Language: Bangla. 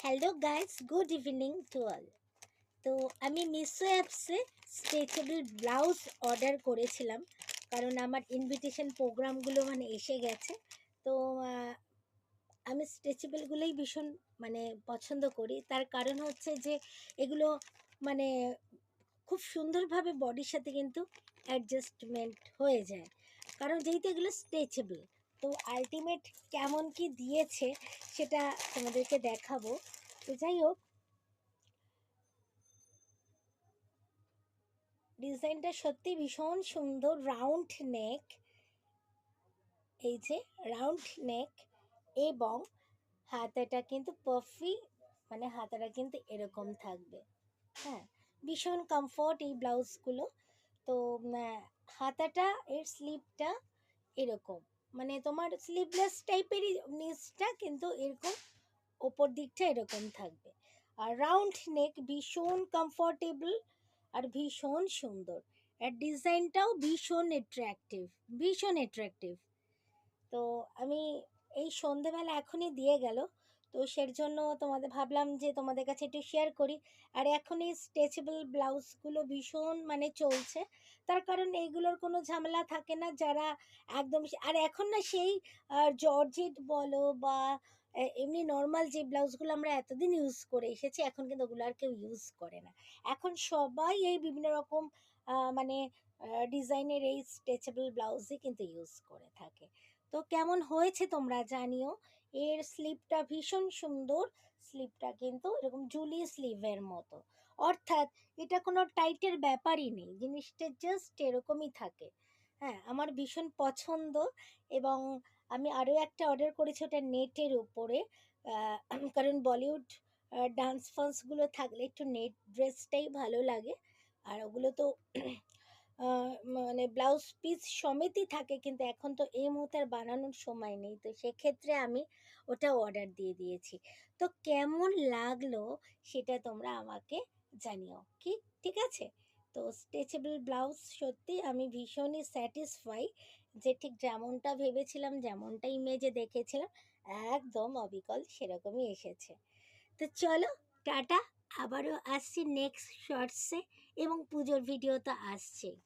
Hello guys, good evening to all. তো আমি মিশো অ্যাপসে স্ট্রেচেবল ব্লাউজ অর্ডার করেছিলাম, কারণ আমার ইনভিটেশন প্রোগ্রামগুলো এসে গেছে। তো আমি স্ট্রেচেবলগুলোই ভীষণ পছন্দ করি। তার কারণ হচ্ছে যে এগুলো মানে খুব সুন্দরভাবে বডির সাথে কিন্তু অ্যাডজাস্টমেন্ট হয়ে যায়, কারণ যেহেতু এগুলো স্ট্রেচেবল। তো আলটিমেট কেমন কি দিয়েছে সেটা তোমাদেরকে দেখাবো। তো যাই হোক, ডিজাইনটা সত্যি ভীষণ সুন্দর। রাউন্ড নেক, এই যে রাউন্ড নেক, এবং হাতাটা কিন্তু পাফি, হাতাটা কিন্তু এরকম থাকবে। হ্যাঁ, ভীষণ কমফোর্ট এই ব্লাউজগুলো। তো হাতাটা, এর স্লিভটা এরকম, তোমার স্লিভলেস টাইপেরই, নিচটা কিন্তু এরকম, ওপর দিকটা এরকম থাকবে। আর রাউন্ড নেক, ভীষণ কমফোর্টেবল আর ভীষণ সুন্দর। আর ডিজাইনটাও ভীষণ অ্যাট্রাকটিভ, ভীষণ অ্যাট্রাকটিভ। তো আমি এই সন্ধেবেলা এখনই দিয়ে গেল, তো সের জন্য তোমাদের ভাবলাম যে তোমাদের কাছে একটু শেয়ার করি। আর এখন এই স্ট্রেচেবল ব্লাউজগুলো ভীষণ চলছে, তার কারণ এইগুলোর কোনো ঝামেলা থাকে না। যারা একদম, আর এখন না সেই জর্জেট বলো বা এমনি নর্মাল যে ব্লাউজগুলো আমরা এতদিন ইউজ করে এসেছি, এখন কিন্তু ওগুলো আর কেউ ইউজ করে না। এখন সবাই এই বিভিন্ন রকম ডিজাইনের এই স্ট্রেচেবল ব্লাউজই কিন্তু ইউজ করে থাকে। তো কেমন হয়েছে তোমরা জানিও। এর স্লিভটা ভীষণ সুন্দর, স্লিভটা কিন্তু এরকম জুলি স্লিভের মতো, অর্থাৎ এটা কোনো টাইটের ব্যাপারই নেই, জিনিসটা জাস্ট এরকমই থাকে। হ্যাঁ, আমার ভীষণ পছন্দ। এবং আমি আরও একটা অর্ডার করেছি, ওটা নেটের উপরে। কারণ বলিউড ডান্স ফান্সগুলো থাকলে একটু নেট ড্রেসটাই ভালো লাগে। আর ওগুলো তো ব্লাউজ পিস সমেতই থাকে, কিন্তু এখন তো এই মুহূর্তে আর বানানোর সময় নেই, তো সেক্ষেত্রে আমি ওটা অর্ডার দিয়ে দিয়েছি। তো কেমন লাগলো সেটা তোমরা আমাকে জানিও, কি ঠিক আছে? তো স্ট্রেচেবল ব্লাউজ সত্যি আমি ভীষণই স্যাটিসফাই, যে ঠিক যেমনটা ভেবেছিলাম, যেমনটা ইমেজে দেখেছিলাম, একদম অবিকল সেরকমই এসেছে। তো চলো, টাটা। আবারও আসছি নেক্সট শর্টসে, এবং পুজোর ভিডিও তো আসছেই।